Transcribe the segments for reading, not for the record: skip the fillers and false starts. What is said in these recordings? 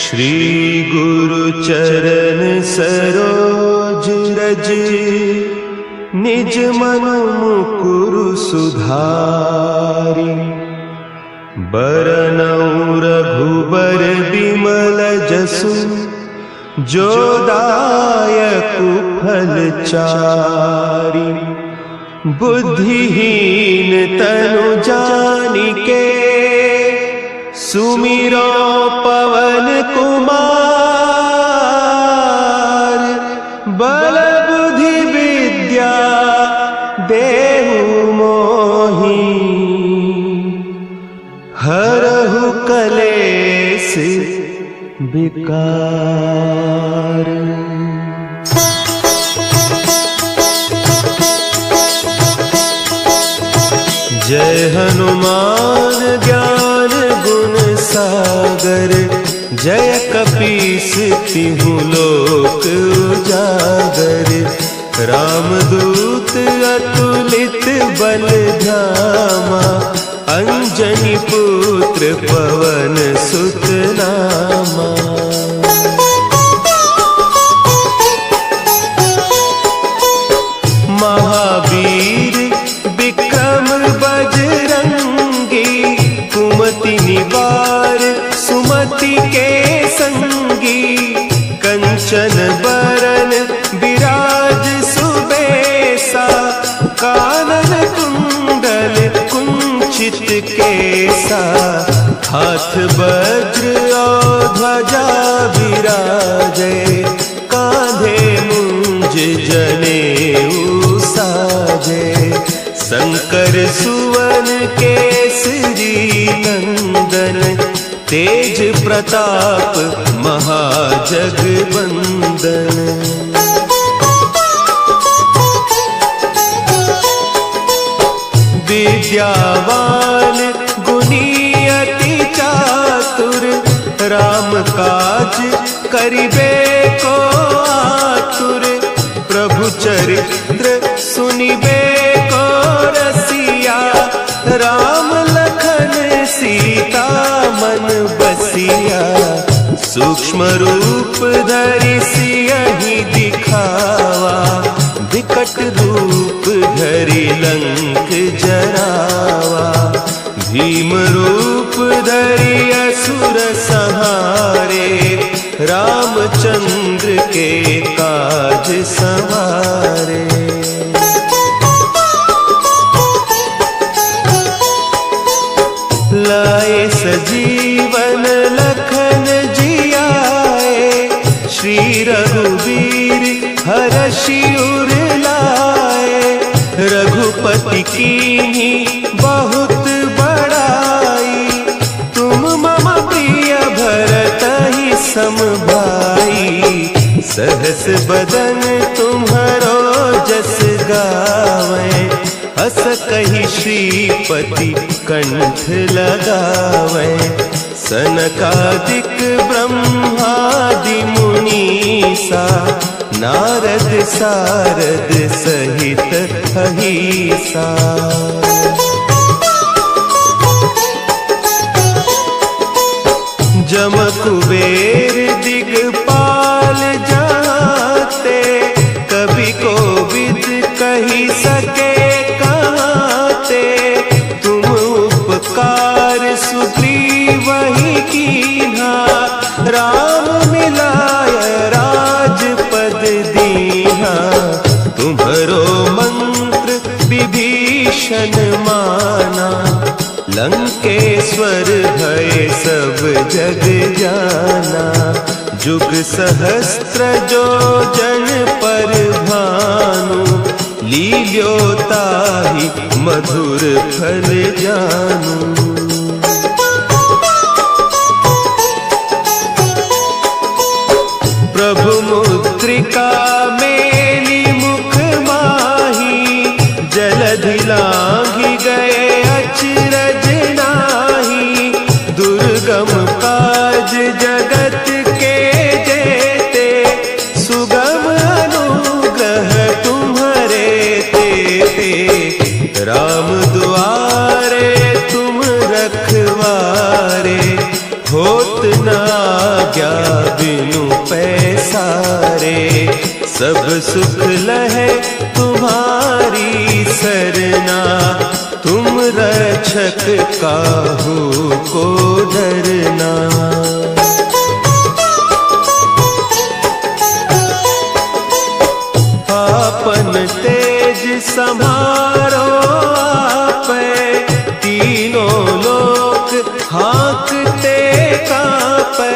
श्री गुरु चरण सरोज रज, निज मन मुकुरु सुधारि। बरनउँ रघुबर बिमल जसु, जो दायकु फल चारि। बुद्धिहीन तनु जानिके, सुमिरो पवन कुमार। बल बुद्धि विद्या देहु मोहि, हरहु कलेस विकार। जय हनुमान ज्ञान गुण सागर, जय कपीस तिहु लोक उजागर। रामदूत अतुलित बल धामा, अंजनी पुत्र पवन सुत नामा। महावीर विक्रम बजरंगी, कुमति निवार सुमति के संगी। कंचन बरन विराज सुबेसा, कानन कुंडल कुंचित केसा। हाथ वज्र और ध्वजा विराजे, कांधे मुंज जनेऊ साजे। शंकर सुवन केसरी नंदन, तेज प्रताप महाजगवंदन। विद्यावान गुणी अति चातुर, राम काज करिबे को आतुर। प्रभु चरित्र सुनिबे को रसिया, राम लखन सीता मन बसिया। सूक्ष्म रूप धरि सियहि दिखावा, विकट रूप धरि लंक जरावा। भीम रूप धरि असुर संहारे, रामचंद्र के काज सवारे। लाए सजीवन लखन जियाए, श्री रघुवीर हरषि उर लाए। रघुपति कीन्ही बहुत बड़ाई, तुम मम प्रिय भरतहि सम भाई। सहस बदन तुम्हरो जस गावें, हस कहि श्रीपति कंठ लगावें। सनकादिक ब्रह्मादि मुनीसा, नारद सारद सहित अहीसा। जम कुबेर दिगपाल जाते, कवि कोविद कहि सके कहते। तुम उपकार सुग्रीवहि कीन्हा, राम मिलाय राजपद दीन्हा। तुम्हरो मंत्र विभीषण माना, लंकेश्वर भय सब जग जाना। जुग सहस्त्र जो जन पर भानु, लील्योताहि मधुर फल जानू। प्रभु मुद्रिका मेली मुख माही, जलधि लांघि गए अचरज नाही। दुर्गम काज जगत के जेते, सुगम अनुग्रह तुम्हरे तेते। राम दुआरे तुम रखवारे, होत न आज्ञा सब सुख लहे तुम्हारी सरना, तुम रक्षक काहू को डरना। आपन तेज संभारो आपे, तीनों लोक हाँकते कांपे।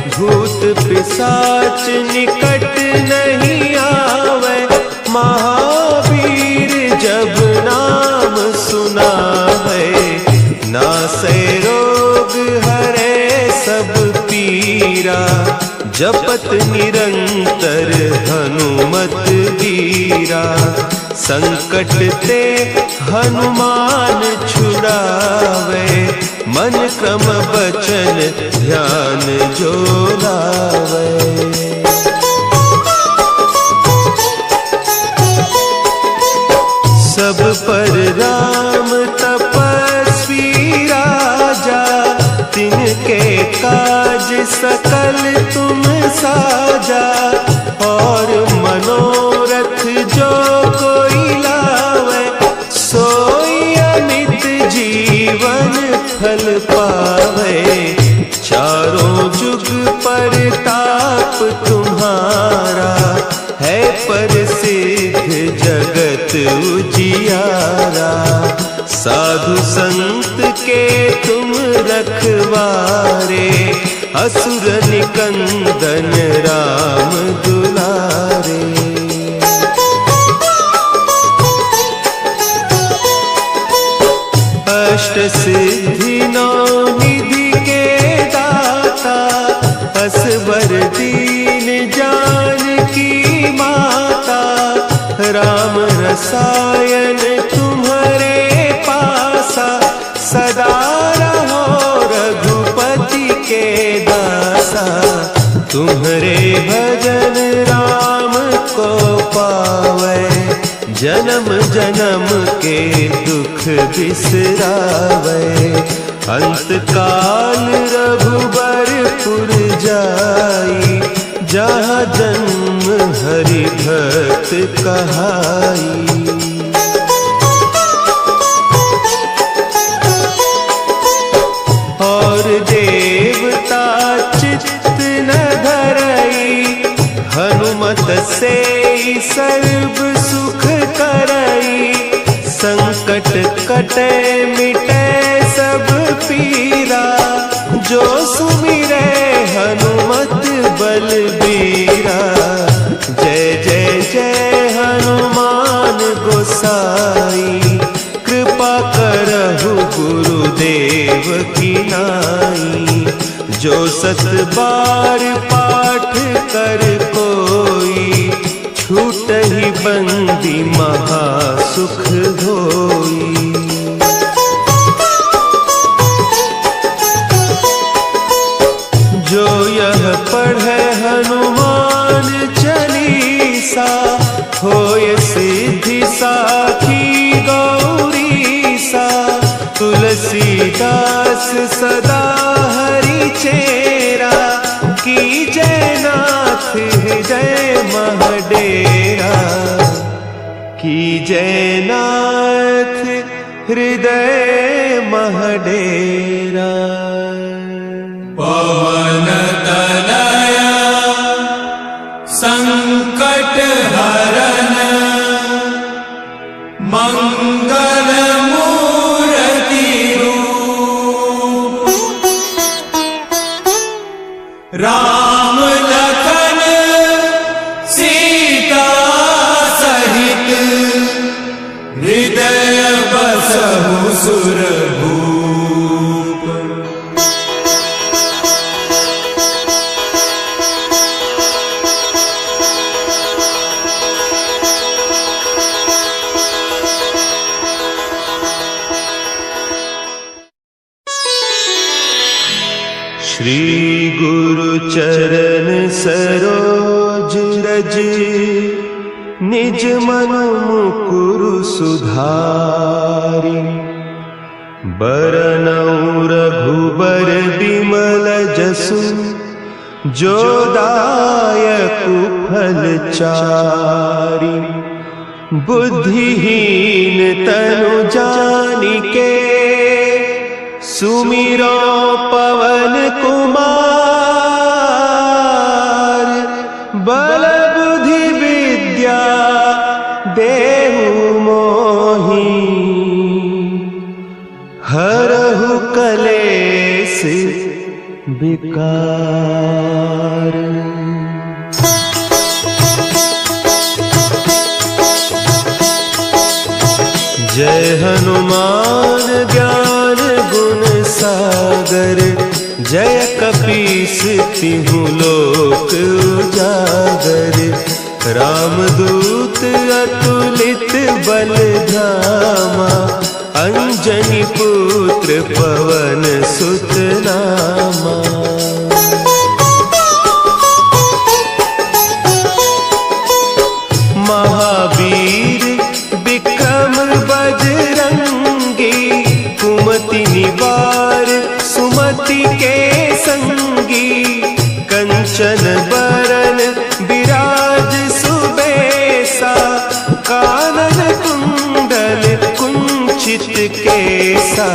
भूत पिशाच निकट नहीं आवे, महावीर जब नाम सुनावे। नासे रोग हरे सब पीरा, जपत निरंतर हनुमत वीरा। संकट ते हनुमान छुड़ावे, मन क्रम बचन ध्यान जो लावे। सब पर राम तपस्वी राजा, तिनके काज सकल तुम साजा। और मनोरथ जो कोई लावे, सोई अमित जीवन फल पावे। चारों जुग परताप तुम्हारा, है प्रसिद्ध जगत उजियारा। साधु संत के तुम रखवारे, असुर निकंदन राम दुलारे। अष्ट सिद्धि नौ निधि के दाता, असवर दीन जानकी माता। राम रसायन तुम्हारे पासा, सदा रहो रघुपति के दासा। तुम्हारे भजन राम को पावे, जन्म जन्म के दुख बिसरावे। अंत काल रघुबरपुर जाई, जहाँ जन्म हरि भक्त कहाई। और देवता चित्त न धरई, हनुमत से सर्व सुख करई। संकट कटे मिटे सब पीरा, जो सुमिरे हनुमत बलबीरा। जय जय जय हनुमान गोसाई, कृपा करहु गुरुदेव की नाई। जो सत बार पाठ कर कोई, छूटहि बंदी महासुख होई। जो यह पढ़े हनुमान चालीसा, होय सिद्धि साखी गौरीसा। तुलसीदास सदा हरि चेरा, की जयनाथ हृदय महडेरा। की जयनाथ हृदय महडेरा। पवन तनया संकट हरन, मंगल मूर्ति रूप। राम लखन सीता सहित, हृदय बसहु सुरभूप। श्री गुरु चरण सरोज रज, निज मन मुकुरु सुधारि। बरनउँ रघुबर बिमल जसु, जो दायक फलचारी। बुद्धिहीन तनु जानिके सुमिरो पवन कुमार। बल बुद्धि विद्या देहु मोहि हरहु कलेस विकार। जय हनुमान ज्ञान गुण सागर। जय कपीस तिहु लोक उजागर। रामदूत अतुलित बल धामा। अंजनी पुत्र पवन सुत नामा। महावीर विक्रम बजरंगी। कुमति निवार सुमति के संगी। कंचन बरन विराज सुबेसा। कानन कुंडल कुंचित केसा।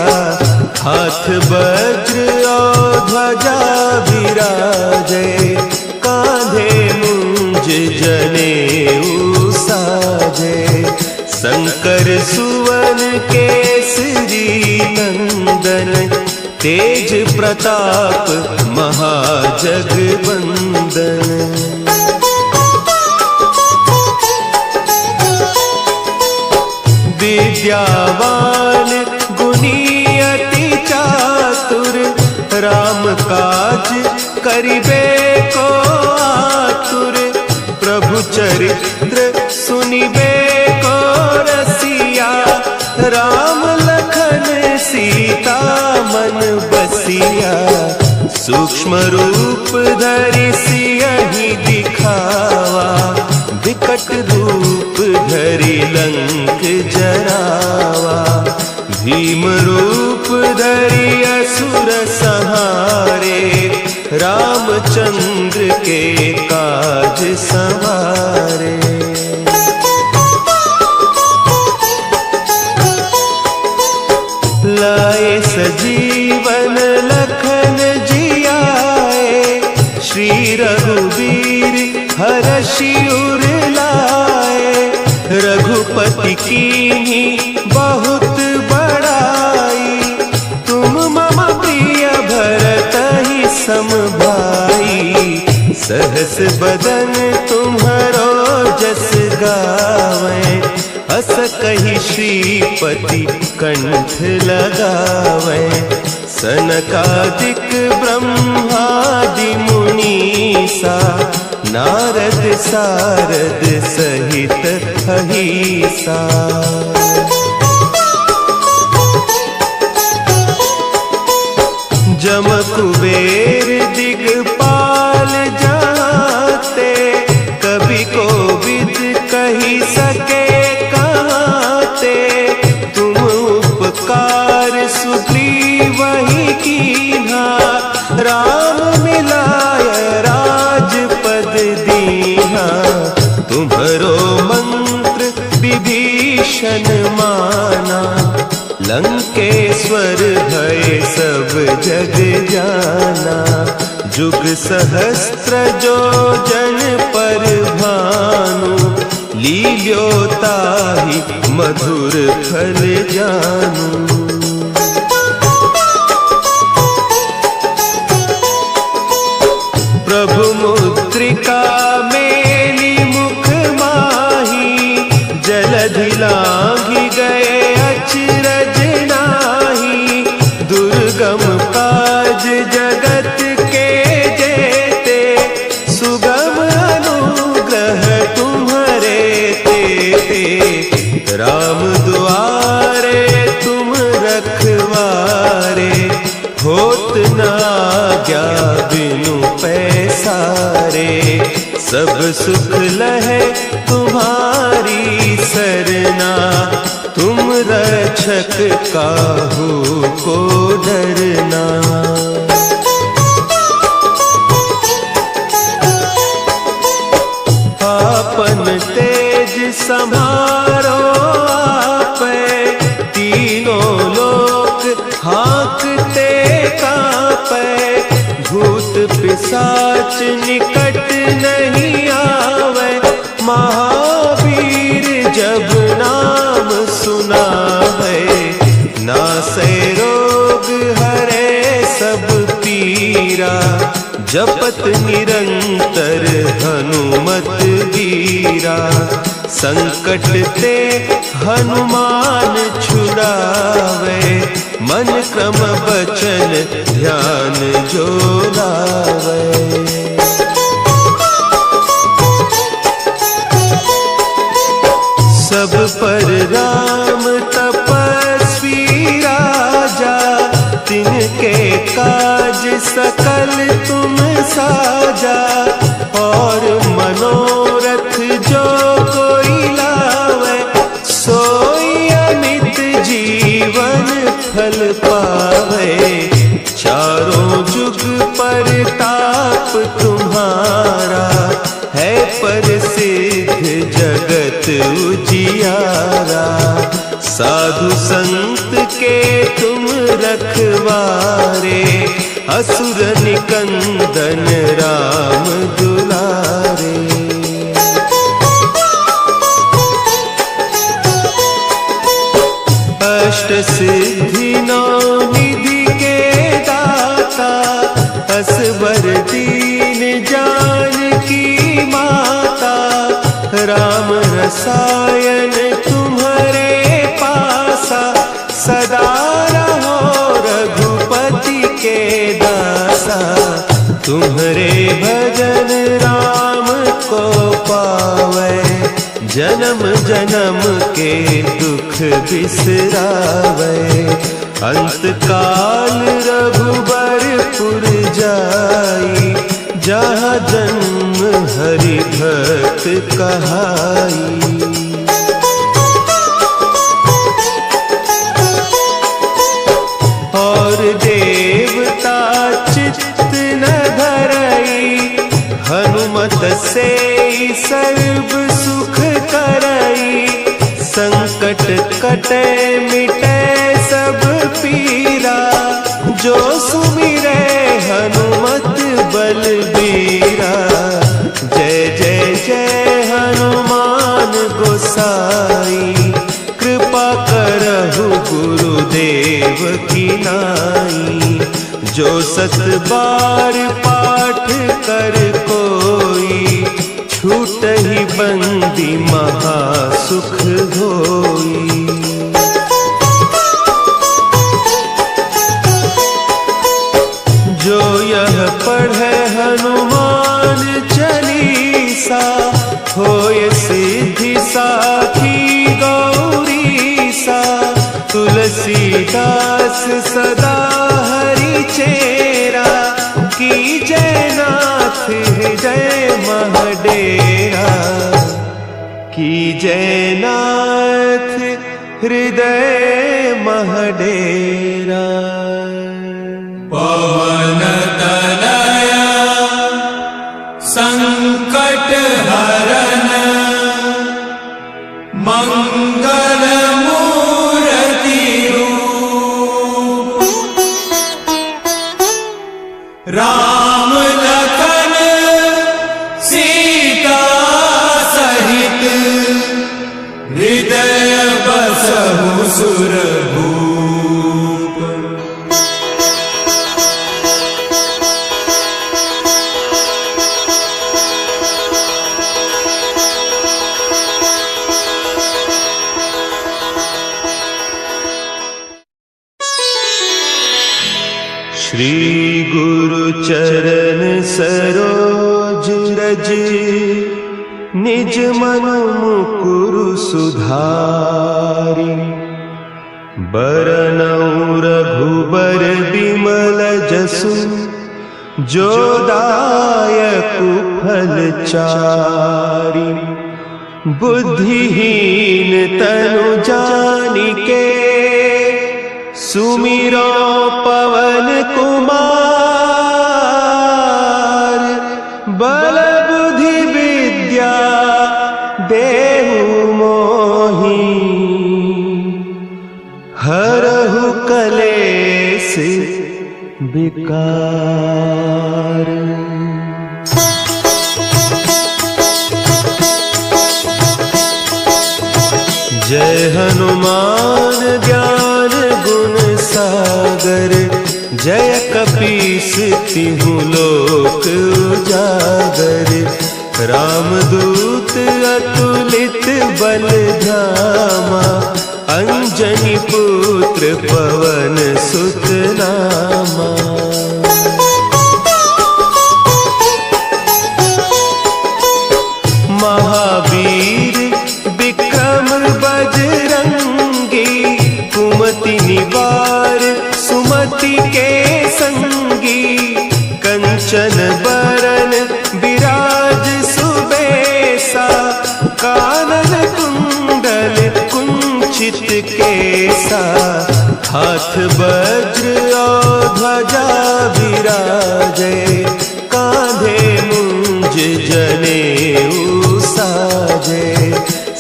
हाथ वज्र और ध्वजा विराजे। कांधे मुंज जनेऊ साजे। शंकर सुवन केसरी नंदन। तेज प्रताप महाजगवंदन। विद्यावान गुणी अति चातुर। राम काज करिबे को आतुर। प्रभु चरित्र सुनिबे को रसिया। राम लखन सीता मन बसिया। सूक्ष्म रूप धरि सियहि दिखावा। विकट रूप धरि लंक जरावा। भीम रूप धरि असुर संहारे। रामचंद्र के काज संवारे। लाए सजीवन लखन जियाए। श्री रघुवीर हरषि उर लाए। रघुपति कीन्ही बहुत बड़ाई। तुम मम प्रिय भरतहि सम भाई। सहस बदन तुम्हरो जस गावें। अस कहि श्रीपति कंठ लगावें। सनकादिक ब्रह्मादि मुनीसा। नारद सारद सहित अहीसा। जम कुबेर दिगपाल जाते। कवि कोविद कही सके कहते। तुम उपकार सुग्रीवहि कीन्हा। राम मिलाय राजपद दीन्हा। तुम्हरो मंत्र विभीषण माना। लंकेश्वर भय सब जग जाना। जुग सहस्त्र जो जन पर भानु। लील्योताहि मधुर फल जानू। प्रभु मुद्रिका मेली मुख माही। जलधि लांघि गए अचरज नाही। दुर्गम काज जगत के जेते। सुगम अनुग्रह तुम्हरे तेते। राम दुआरे तुम रखवारे। होत न आज्ञा बिनु पैसारे। सब सुख लहे तुम्हारी सरना। तुम रक्षक काहू को डरना। पिशाच निकट नहीं आवे, महावीर जब नाम सुनावे। नासै रोग हरे सब पीरा, जपत निरंतर हनुमत वीरा। संकट ते हनुमान छुड़ावे, मन क्रम बचन ध्यान जो लावे। सब पर राम तपस्वी राजा, तिनके काज सकल तुम साजा। और मनोरथ जो कोई लावे, सोई अमित जीवन फल पावे। चारों जुग परताप तुम्हारा, है प्रसिद्ध जगत उजियारा। साधु संत के तुम रखवारे, असुर निकंदन राम दुलारे। अष्ट सिद्धि नौ निधि के दाता, असवर दीन जानकी माता। राम रसायन तुम्हारे पासा, सदा रहो रघुपति के दासा। तुम्हारे भजन राम को पावे, जन्म जन्म के दुख बिसरावे। अंत काल रघुबरपुर जाई, जहाँ जन्म हरि भक्त कहाई। और देवता चित्त न धरई, हनुमत से सर्व सुख करई। संकट कटे मिटे सब पीरा, जो सुमिरे हनुमत बलबीरा। जय जय जय हनुमान गोसाई, कृपा करहु गुरुदेव की नाई। जो सत बार पाठ कर कोई, छूट ही बंदी महासुख होई। जो यह पढ़े हनुमान चालीसा, होय सिद्धि साखी गौरीसा। तुलसीदास सदा हरि चेरा, की जयनाथ हृदय महडेरा। की जयनाथ हृदय महडेरा। पवन तनया संकट हरन, मंगल मूर्ति रूप। राम लखन सीता सहित, हृदय बसहु सुरभूप। श्री गुरु चरण सरोज रज, निज मन मुकुरु सुधारि। बरनउँ रघुबर बिमल जसु, जो दायकु फल चारि। बुद्धिहीन तनु जानिके, सुमिरो पवन कुमार। बल बुद्धि विद्या देहु मोहि, हरहु कलेस विकार। जय हनुमान ज्ञान गुण सागर, जय कपीस तिहु लोक उजागर। रामदूत अतुलित बल धामा, अंजनी पुत्र पवन सुत नामा। महावीर विक्रम बजरंगी, कुमति निवार सुमति के संगी। कंचन बरन विराज सुबेसा, कानन कुंडल कुंचित केसा। हाथ वज्र और ध्वजा विराजे, कांधे मुंज जनेऊ साजे।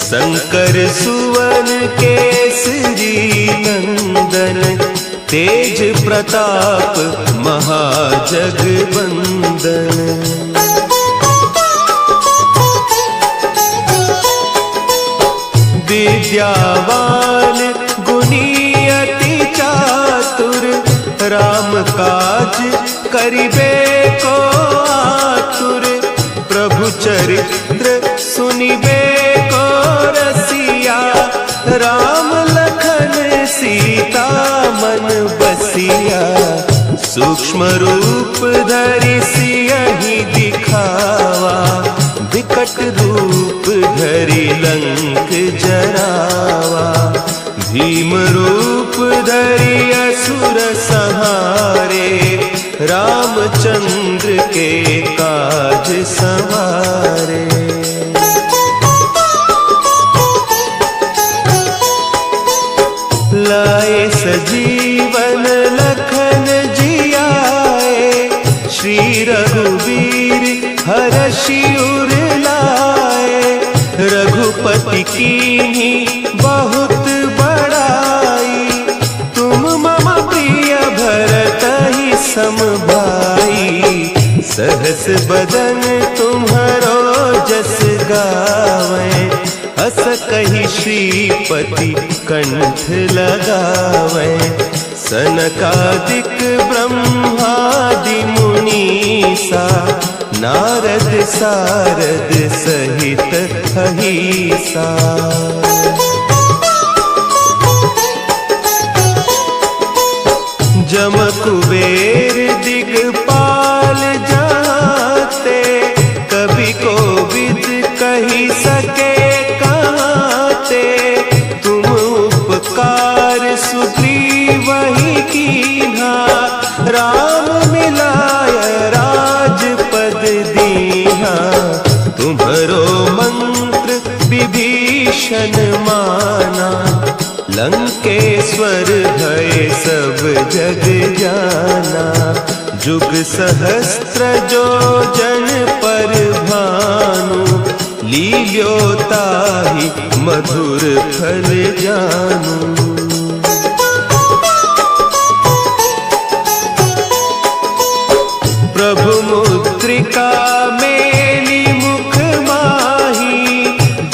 शंकर सुवन केसरी नंदन, तेज प्रताप महाजगवंदन। विद्यावान गुणी अति चातुर, राम काज करिबे को आतुर। प्रभु चरित्र सुनिबे को रसिया, राम लखन सीता मन बसिया। सूक्ष्म रूप धरि सियहि दिखावा, विकट रूप धरि लंक जरावा। भीम रूप धरि असुर संहारे, रामचंद्र के काज संवारे। लाए सजीवन लखन जियाए, श्री रघुवीर हरषि उर लाए। रघुपति कीन्ही बहुत बड़ाई, तुम मम प्रिय भरतहि सम भाई। सहस बदन तुम्हरो जस गावें, अस कहि श्रीपति कंठ लगावें। सनकादिक ब्रह्मादि मुनीसा, नारद सारद सहित अहीसा। जम कुबेर दिगपाल जाते, कवि कोविद कही सके कहते। तुम उपकार सुग्रीवहि कीन्हा, राम मिलाय राजपद दीन्हा। तुम्हरो मंत्र विभीषण माना, लंकेश्वर भय सब जग जाना। जुग सहस्त्र जो जन पर भानु, लील्योताहि मधुर फल जानू। प्रभु मुद्रिका मेली मुख माही,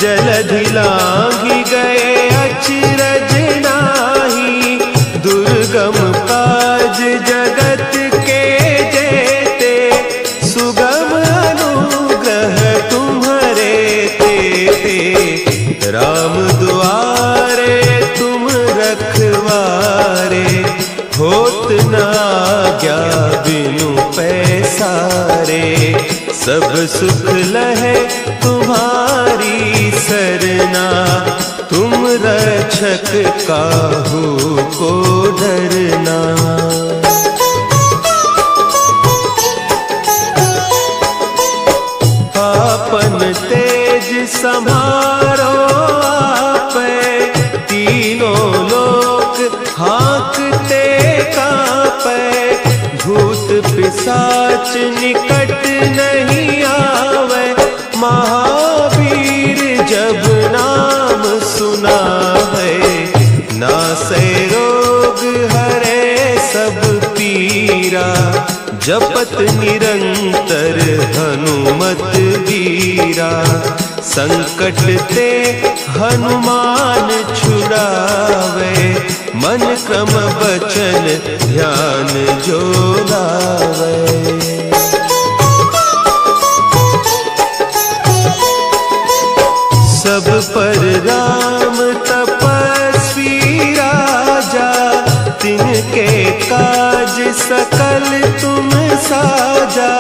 जलधि लांघि गए अचरज नाही। दुर्गम काज जगत के जेते, सुगम अनुग्रह तुम्हरे तेते। राम दुआरे तुम रखवारे, होत न आज्ञा बिनु पैसारे। सब सुख लहे तुम्हारी सरना, तुम रक्षक काहू को डरना। आपन तेज समारो आपे, तीनों लोक हाँकते कांपे। भूत पिशाच निकट नहीं आवे, महावीर जब नाम सुना है। नासै रोग हरे सब पीरा, जपत निरंतर हनुमत वीरा। संकट ते हनुमान छुड़ावे, मन क्रम बचन ध्यान जो लावे। सब पर राम तपस्वी राजा, तिनके काज सकल तुम साजा।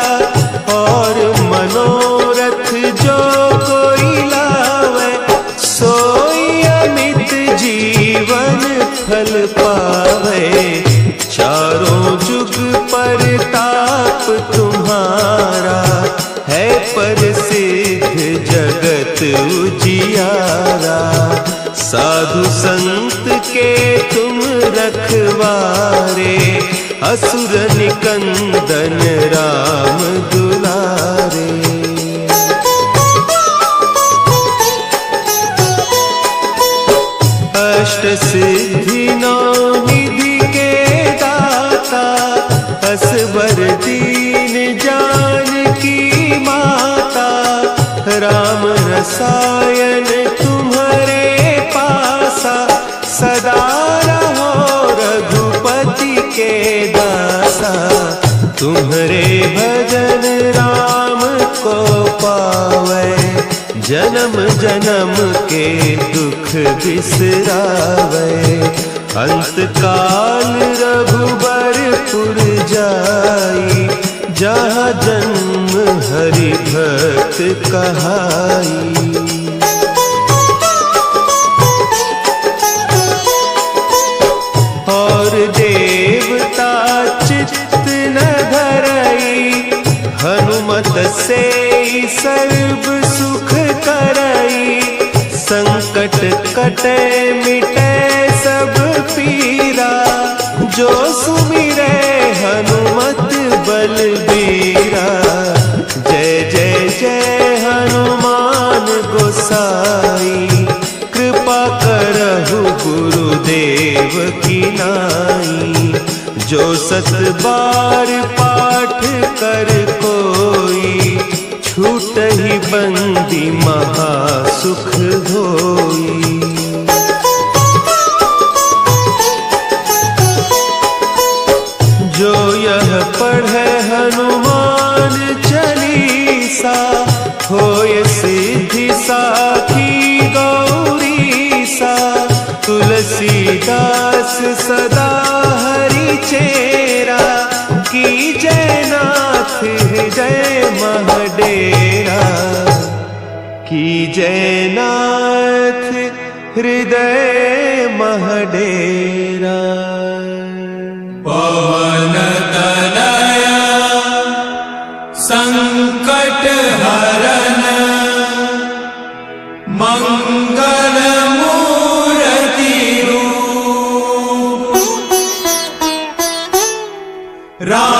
और मनोरथ जो कोई लावे, सोई अमित जीवन फल पावे। चारों जुग परताप तुम्हारा, है प्रसिद्ध जगत उजियारा। साधु संत के तुम रखवारे, असुर निकंदन राम दुलारे। अष्ट सिद्धि नौ निधि के दाता, असवर दीन जानकी माता। राम रसायन तुम्हारे पासा, सदा रहो रघुपति के दासा। तुम्हारे भजन राम को पावे, जन्म जन्म के दुख बिसरावे। अंत काल रघुबरपुर जाई, जहाँ जन्म हरि भक्त कहाई। और देवता चित्त न धरई, हनुमत से सर्व सुख करई। संकट कटे मिटे सब पीरा, जो सुमिरे हनुमत बलबीरा। जय जय जय हनुमान गोसाई, कृपा करहु गुरुदेव की नाई। जो सत बार पाठ कर कोई, छूटहि बंदी महासुख होई। जो यह पढ़े हनुमान चालीसा, होय सिद्धि साखी गौरीसा। तुलसीदास सदा हरि चेरा, की जयनाथ हृदय महडेरा। की जयनाथ हृदय महडेरा। पवन तनया संकट हरन, मंगल मूर्ति रूप। राम